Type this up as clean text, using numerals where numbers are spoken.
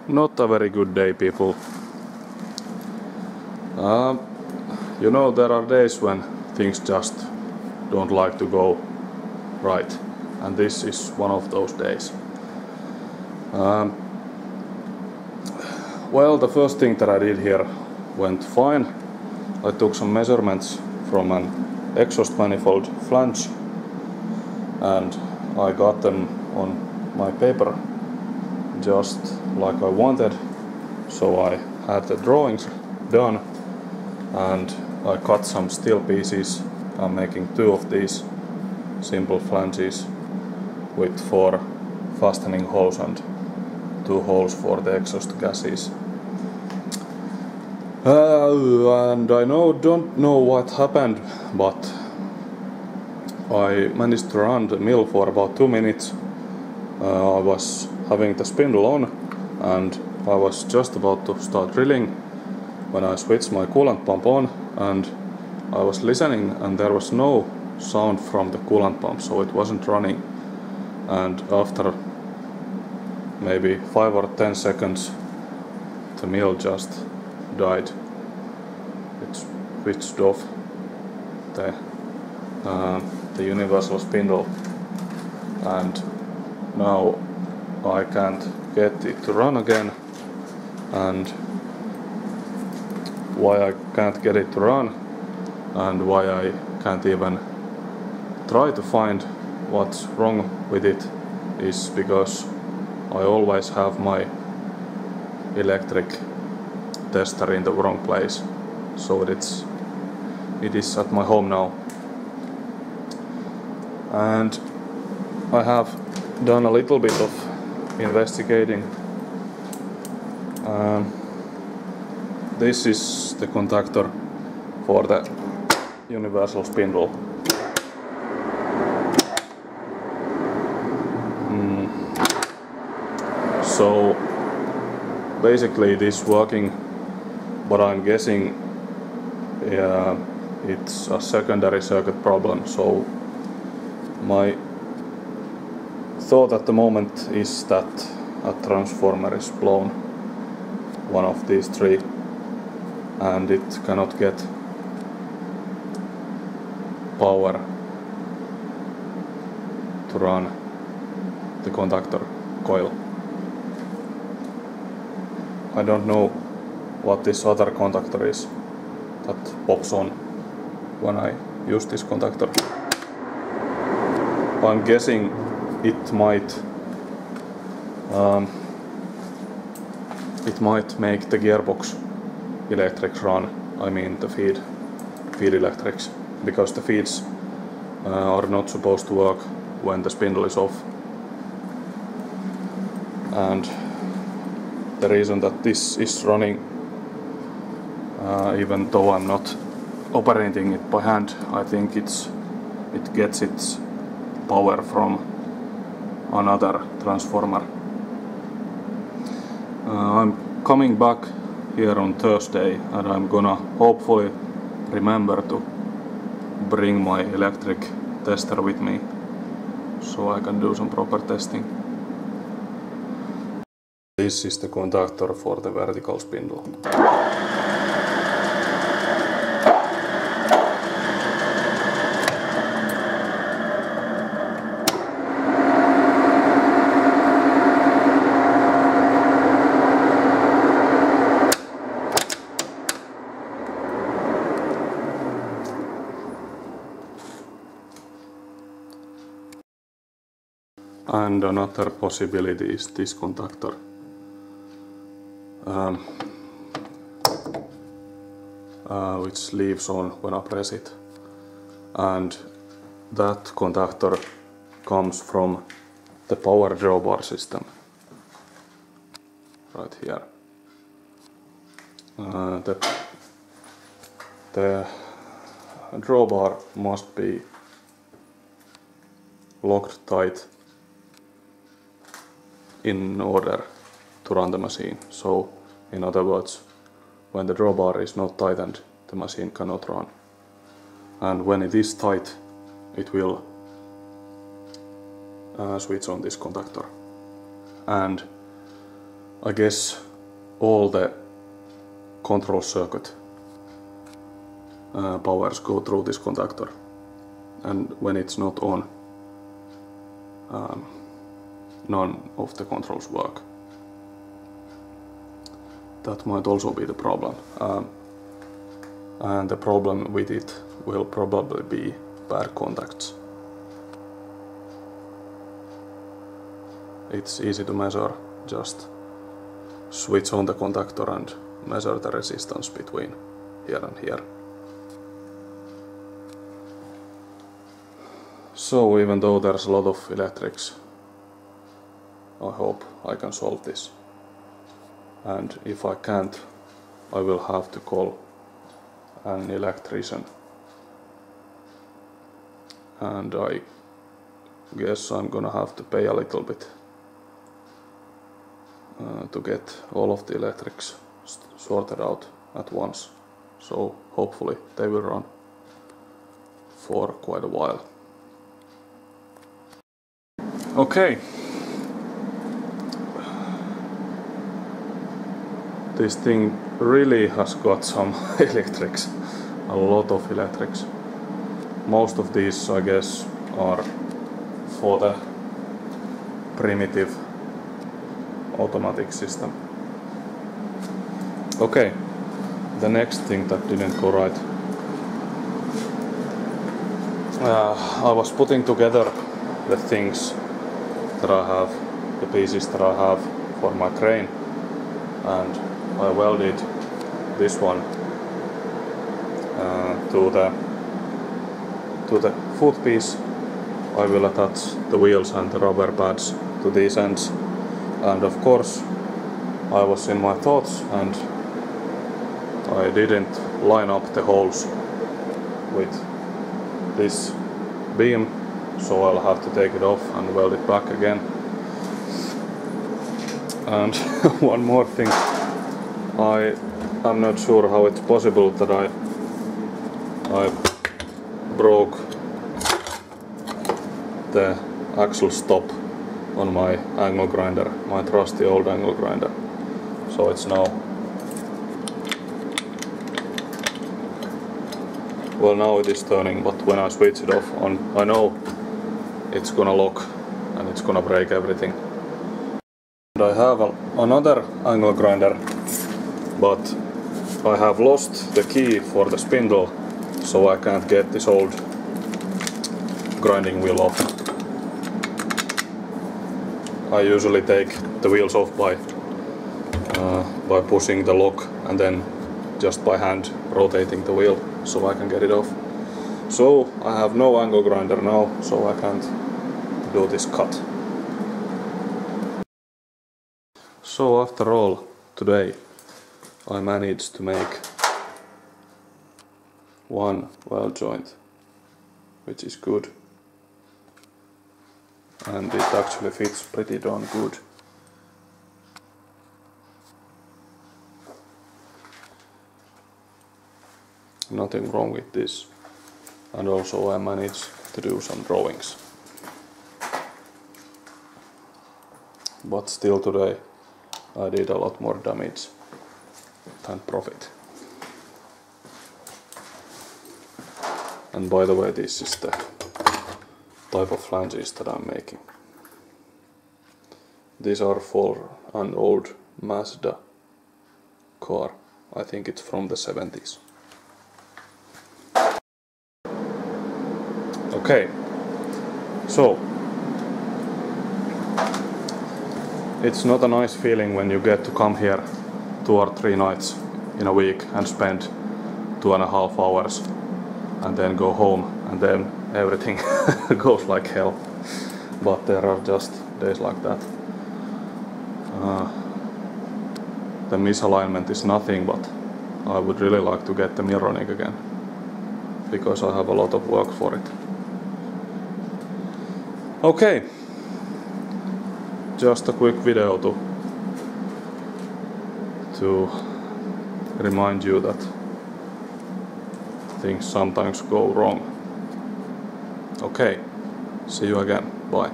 Not a very good day, people. You know, there are days when things just don't like to go right, and this is one of those days. Well, the first thing that I did here went fine. I took some measurements from an exhaust manifold flange and I got them on my paper just like I wanted. So I had the drawings done and I cut some steel pieces. I'm making 2 of these simple flanges with 4 fastening holes and 2 holes for the exhaust gases. And I don't know what happened, but I managed to run the mill for about 2 minutes. I was having the spindle on and I was just about to start drilling when I switched my coolant pump on, and I was listening and there was no sound from the coolant pump, so it wasn't running. And after maybe 5 or 10 seconds the mill just died. It switched off the universal spindle, and now I can't get it to run again. And why I can't get it to run and why I can't even try to find what's wrong with it is because I always have my electric tester in the wrong place. So it is at my home now, and I have done a little bit of investigating. This is the contactor for the universal spindle. So basically it is working, but I'm guessing it's a secondary circuit problem. So my thought at the moment is that a transformer is blown, one of these 3, and it cannot get power to run the contactor coil. I don't know what this other contactor is that pops on when I use this contactor. I'm guessing it might make the gearbox electrics run. I mean the feed electrics, because the feeds are not supposed to work when the spindle is off. And the reason that this is running, even though I'm not operating it by hand, I think it gets its power from another transformer. I'm coming back here on Thursday and I'm gonna hopefully remember to bring my electric tester with me so I can do some proper testing. This is the contactor for the vertical spindle. And another possibility is this contactor. Which leaves on when I press it, and that contactor comes from the power drawbar system right here. The drawbar must be locked tight in order to run the machine. So in other words, when the drawbar is not tightened, the machine cannot run. And when it is tight, it will switch on this contactor. And I guess all the control circuit powers go through this contactor, and when it's not on, none of the controls work. That might also be the problem, and the problem with it will probably be bad contacts. It's easy to measure, just switch on the contactor and measure the resistance between here and here. So even though there's a lot of electrics, I hope I can solve this. And if I can't, I will have to call an electrician. And I guess I'm gonna have to pay a little bit to get all of the electrics sorted out at once. So hopefully they will run for quite a while. Okay. This thing really has got some electrics, a lot of electrics. Most of these, I guess, are for the primitive automatic system. Okay, the next thing that didn't go right. I was putting together the things that I have, the pieces that I have for my crane, and I welded this one to the foot piece. I will attach the wheels and the rubber pads to these ends, and of course I was in my thoughts and I didn't line up the holes with this beam, so I'll have to take it off and weld it back again. And one more thing, I'm not sure how it's possible that I broke the axle stop on my angle grinder, my trusty old angle grinder. So it's now, well, now it is turning, but when I switch it off on, I know it's gonna lock and it's gonna break everything. And I have another angle grinder, but I have lost the key for the spindle, so I can't get this old grinding wheel off. I usually take the wheels off by pushing the lock and then just by hand rotating the wheel so I can get it off. So I have no angle grinder now, so I can't do this cut. So after all, today I managed to make one weld joint, which is good, and it actually fits pretty darn good. Nothing wrong with this, and also I managed to do some drawings. But still today I did a lot more damage than profit. And by the way, this is the type of flanges that I'm making. These are for an old Mazda car. I think it's from the 70s. Okay, so it's not a nice feeling when you get to come here 2 or 3 nights in a week and spend 2.5 hours and then go home and then everything goes like hell. But there are just days like that. The misalignment is nothing, but I would really like to get the mirroring again, because I have a lot of work for it. Okay, just a quick video to remind you that things sometimes go wrong. Okay, see you again, bye.